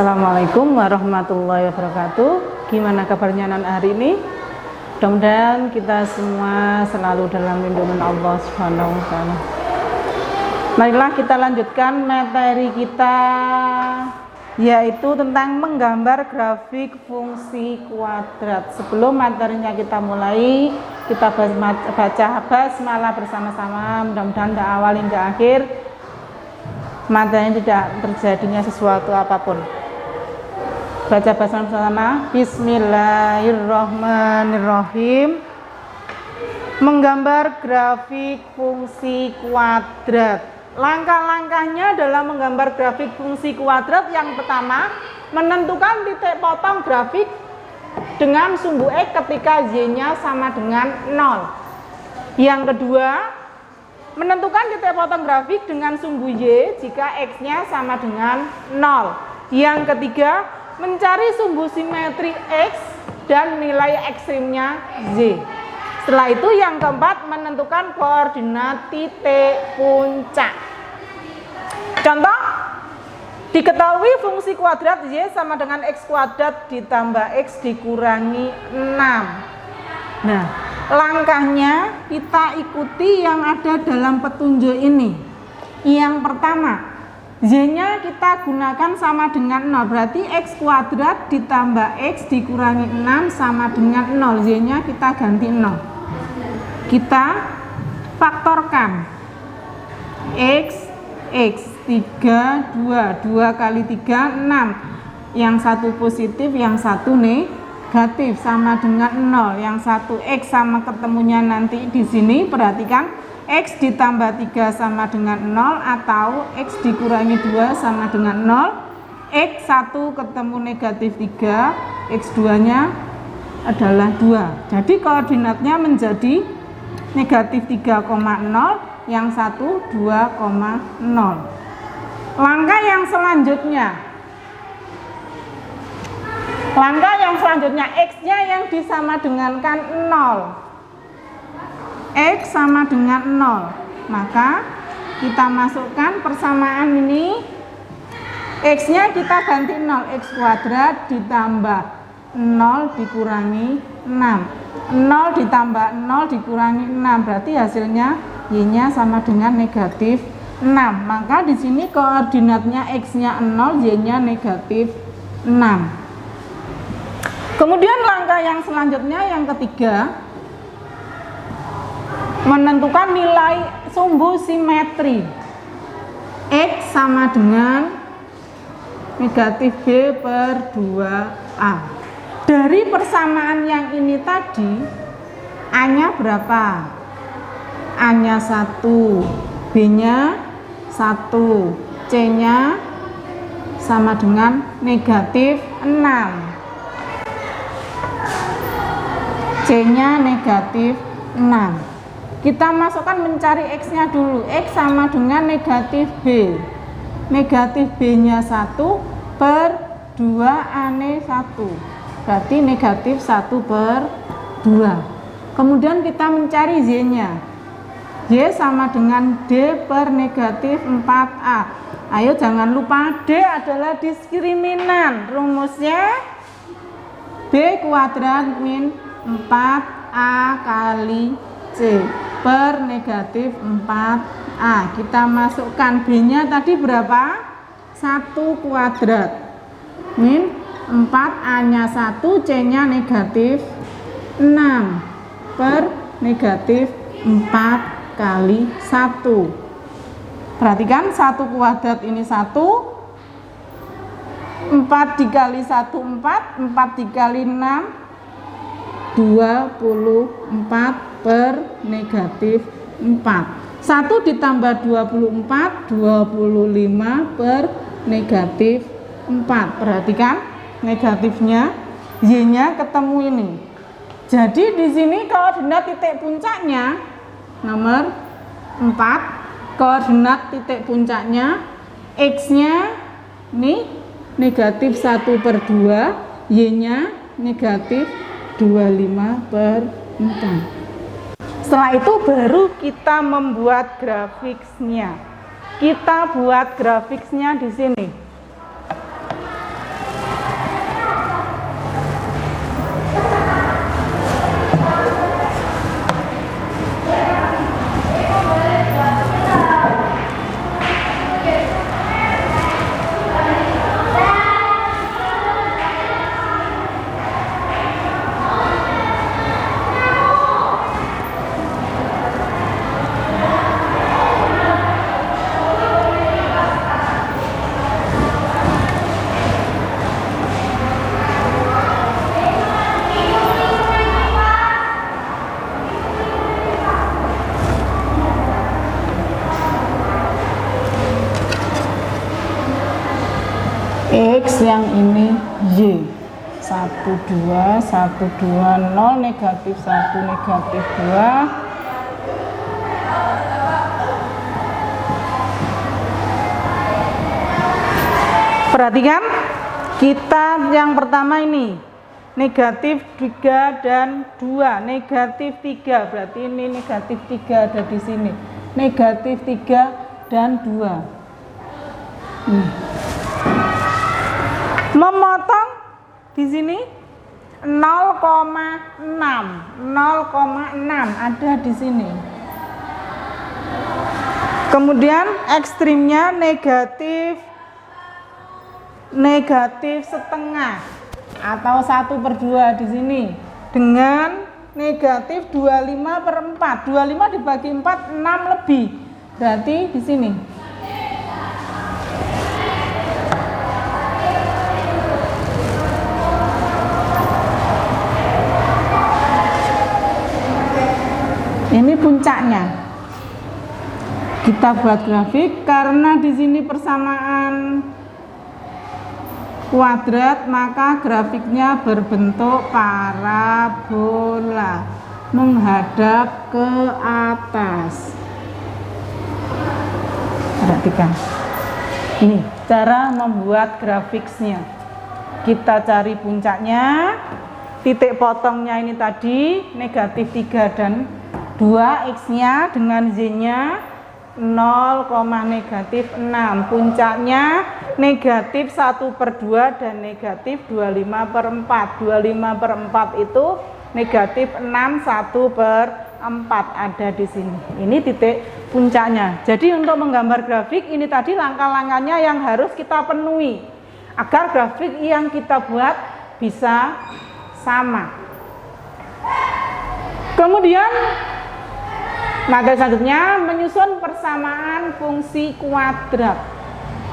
Assalamualaikum warahmatullahi wabarakatuh. Gimana kabarnya anak hari ini? Mudah-mudahan kita semua selalu dalam lindungan Allah Subhanahu wa taala. Marilah kita lanjutkan materi kita, yaitu tentang menggambar grafik fungsi kuadrat. Sebelum materinya kita mulai, kita baca basmalah bersama-sama. Mudah-mudahan dari awal hingga akhir materinya tidak terjadinya sesuatu apapun. Baca bersama-sama. Bismillahirrahmanirrahim. Menggambar grafik fungsi kuadrat. Langkah-langkahnya dalam menggambar grafik fungsi kuadrat, yang pertama, menentukan titik potong grafik dengan sumbu X ketika Y-nya sama dengan 0. Yang kedua, menentukan titik potong grafik dengan sumbu Y jika X-nya sama dengan 0. Yang ketiga, mencari sumbu simetri X dan nilai ekstrimnya Z. Setelah itu yang keempat, menentukan koordinat titik puncak. Contoh, diketahui fungsi kuadrat Y sama dengan X kuadrat ditambah X dikurangi 6. Nah, langkahnya kita ikuti yang ada dalam petunjuk ini. Yang pertama, Y-nya kita gunakan sama dengan 0, berarti X kuadrat ditambah X dikurangi 6 sama dengan 0. Y-nya kita ganti 0. Kita faktorkan X 3, 2 kali 3, 6. Yang satu positif, yang satu negatif, sama dengan 0. Yang satu X sama ketemunya nanti di sini, perhatikan X ditambah 3 sama dengan 0 atau X dikurangi 2 sama dengan 0. X1 ketemu negatif 3, X2 nya adalah 2. Jadi koordinatnya menjadi negatif 3,0, yang satu 2,0. Langkah yang selanjutnya, X-nya yang disama dengankan 0. X sama dengan 0, maka kita masukkan persamaan ini. X-nya kita ganti 0, X kuadrat ditambah 0 dikurangi 6. 0 ditambah 0 dikurangi 6, berarti hasilnya Y-nya sama dengan negatif 6. Maka di sini koordinatnya X-nya 0, Y-nya negatif 6. Kemudian langkah yang selanjutnya, yang ketiga, menentukan nilai sumbu simetri. X sama dengan negatif B per 2A. Dari persamaan yang ini tadi, A-nya berapa? A-nya 1, B-nya 1, C-nya sama dengan negatif 6. C-nya negatif 6. Kita masukkan mencari X-nya dulu. X sama dengan negatif B. Negatif B-nya 1 per 2A-nya 1. Berarti negatif 1 per 2. Kemudian kita mencari Y-nya. Y sama dengan D per negatif 4A. Ayo jangan lupa D adalah diskriminan. Rumusnya B kuadrat min 4A kali C per negatif 4A. Kita masukkan B-nya tadi berapa? 1 kuadrat min 4A-nya 1, C-nya negatif 6 per negatif 4 kali 1. Perhatikan 1 kuadrat ini 1, 4 dikali 1 4, 4 dikali 6 24 per negatif 4. 1 ditambah 24, 25 per negatif 4. Perhatikan negatifnya, Y-nya ketemu ini. Jadi di sini koordinat titik puncaknya nomor 4. Koordinat titik puncaknya X-nya ini negatif 1 per 2, Y-nya negatif 25 per 4. Setelah itu baru kita membuat grafiknya. Kita buat grafiknya di sini. 1 2 1 2 0 negatif 1 negatif 2. Perhatikan, kita yang pertama ini negatif 3 dan 2, negatif 3, berarti ini negatif 3 ada di sini, negatif 3 dan 2. Memotong di sini 0,6 ada di sini. Kemudian ekstrimnya negatif setengah atau 1/2 di sini dengan negatif 25/4. 25 dibagi 4 6 lebih. Berarti di sini. Ini puncaknya. Kita buat grafik karena di sini persamaan kuadrat, maka grafiknya berbentuk parabola menghadap ke atas. Perhatikan. Ini cara membuat grafiknya. Kita cari puncaknya. Titik potongnya ini tadi negatif 3 dan 2, X-nya dengan Z-nya 0,6. Puncaknya negatif 1/2 dan negatif 25/4. 25/4 itu negatif 6 1/4 ada di sini. Ini titik puncaknya. Jadi untuk menggambar grafik ini tadi langkah-langkahnya yang harus kita penuhi agar grafik yang kita buat bisa sama. Kemudian materi selanjutnya menyusun persamaan fungsi kuadrat.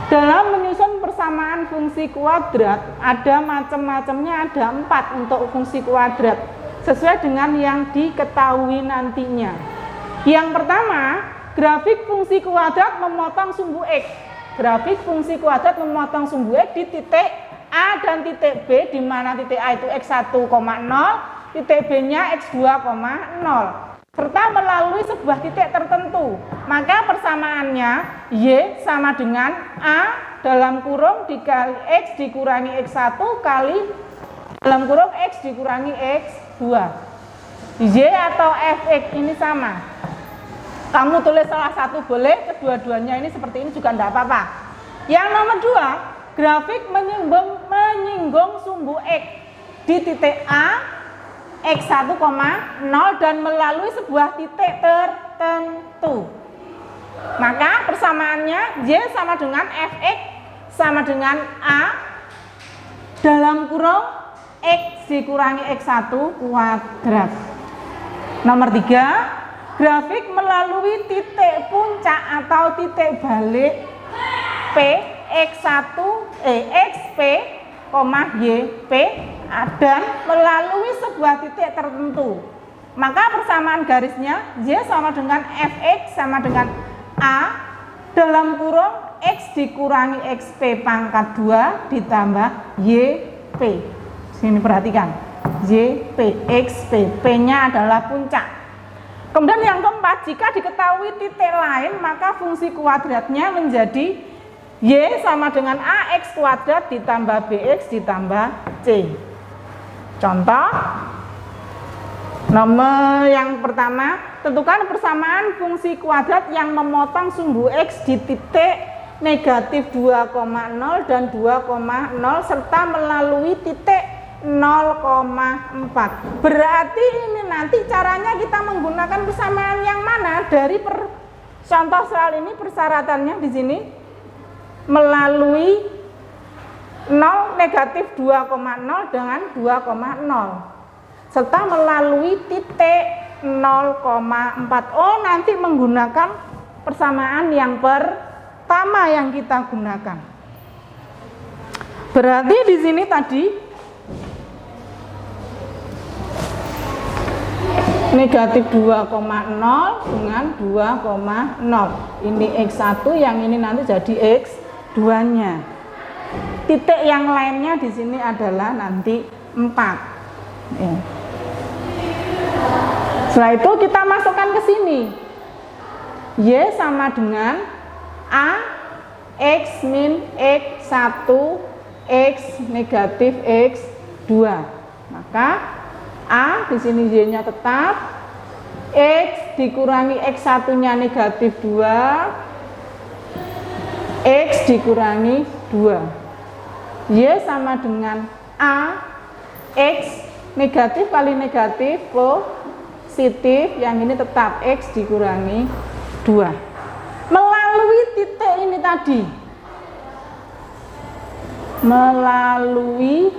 Dalam menyusun persamaan fungsi kuadrat ada macam-macamnya, ada 4 untuk fungsi kuadrat sesuai dengan yang diketahui nantinya. Yang pertama, grafik fungsi kuadrat memotong sumbu X. Grafik fungsi kuadrat memotong sumbu X di titik A dan titik B, di mana titik A itu X1,0, titik B-nya X2,0. serta melalui sebuah titik tertentu. Maka persamaannya Y sama dengan A dalam kurung dikali X dikurangi X1 kali dalam kurung X dikurangi X2. Y atau Fx ini sama. Kamu tulis salah satu boleh, kedua-duanya ini seperti ini juga tidak apa-apa. Yang nomor 2, grafik menyinggung sumbu X di titik A X1,0 dan melalui sebuah titik tertentu. Maka persamaannya Y sama dengan Fx sama dengan A dalam kurung X dikurangi X1 kuadrat. Nomor 3, grafik melalui titik puncak atau titik balik P X1 XP, YP dan melalui sebuah titik tertentu. Maka persamaan garisnya Y sama dengan Fx sama dengan A dalam kurung X dikurangi XP pangkat 2 ditambah YP. Sini perhatikan, YP, XP, P-nya adalah puncak. Kemudian yang keempat, jika diketahui titik lain maka fungsi kuadratnya menjadi Y sama dengan AX kuadrat ditambah BX ditambah C. Contoh nomor yang pertama, tentukan persamaan fungsi kuadrat yang memotong sumbu X di titik negatif 2,0 dan 2,0 serta melalui titik 0,4. Berarti ini nanti caranya kita menggunakan persamaan yang mana? Dari contoh soal ini persyaratannya di sini melalui 0 negatif 2,0 dengan 2,0 serta melalui titik 0,4. Oh, nanti menggunakan persamaan yang pertama yang kita gunakan. Berarti di sini tadi negatif 2,0 dengan 2,0. Ini X1, yang ini nanti jadi X2-nya. Titik yang lainnya di sini adalah nanti Ya. Setelah itu kita masukkan ke sini. Y sama dengan A X min X1 X negatif X2. Maka A di sini Y-nya tetap, X dikurangi X1-nya negatif 2, X dikurangi 2. Y sama dengan A X negatif kali negatif positif, yang ini tetap X dikurangi 2. Melalui titik ini tadi, melalui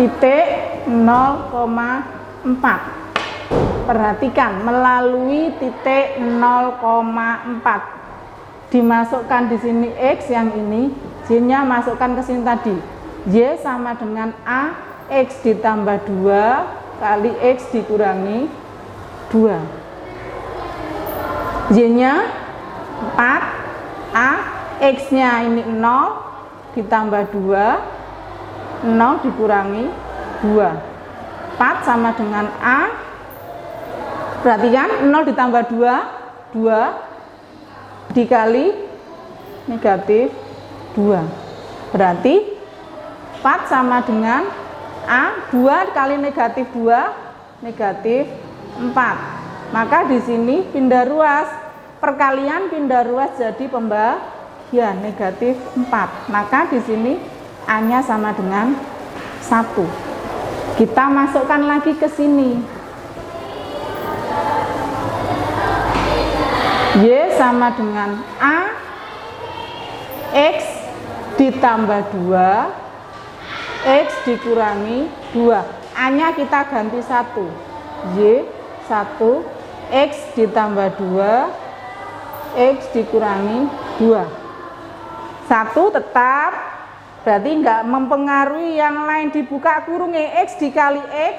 titik 0,4. Perhatikan, melalui titik 0,4 dimasukkan di sini X yang ini, Y-nya masukkan ke sini tadi. Y sama dengan A X ditambah 2 kali X dikurangi 2. Y-nya 4, A X-nya ini 0 ditambah 2, 0 dikurangi 2. 4 sama dengan A, perhatikan 0 ditambah 2, 2 dikali negatif 2. Berarti 4 sama dengan A, 2 kali negatif 2, negatif 4. Maka di sini pindah ruas, perkalian pindah ruas jadi pembagian negatif 4. Maka di sini A-nya sama dengan 1. Kita masukkan lagi ke sini. Y sama dengan A X ditambah 2 X dikurangi 2. A-nya kita ganti 1. Y 1 X ditambah 2 X dikurangi 2. 1 tetap, berarti enggak mempengaruhi yang lain, dibuka kurungnya. X dikali X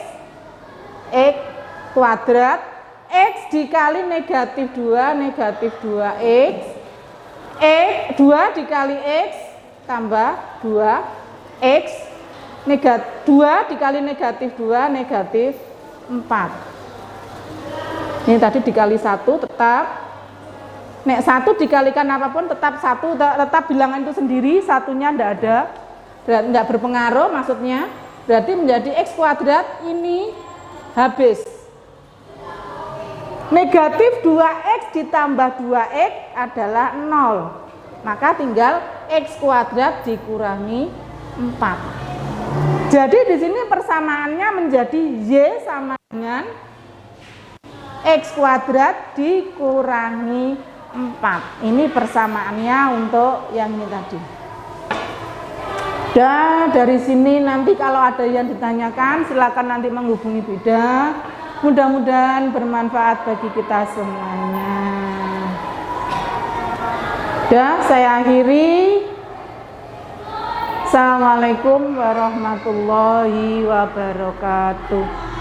kuadrat, X dikali negatif 2 negatif 2X, 2 dikali X tambah 2X, 2 dikali negatif 2 negatif 4. Ini tadi dikali 1 tetap, nek 1 dikalikan apapun tetap 1, tetap bilangan itu sendiri, satunya enggak ada, berarti enggak berpengaruh, maksudnya berarti menjadi X kuadrat ini habis. Negatif 2X ditambah 2X adalah 0, maka tinggal X kuadrat dikurangi 4. Jadi di sini persamaannya menjadi Y sama dengan X kuadrat dikurangi 4. Ini persamaannya untuk yang ini tadi. Dan dari sini nanti kalau ada yang ditanyakan silakan nanti menghubungi Bida. Mudah-mudahan bermanfaat bagi kita semuanya. Dan saya akhiri. Assalamualaikum warahmatullahi wabarakatuh.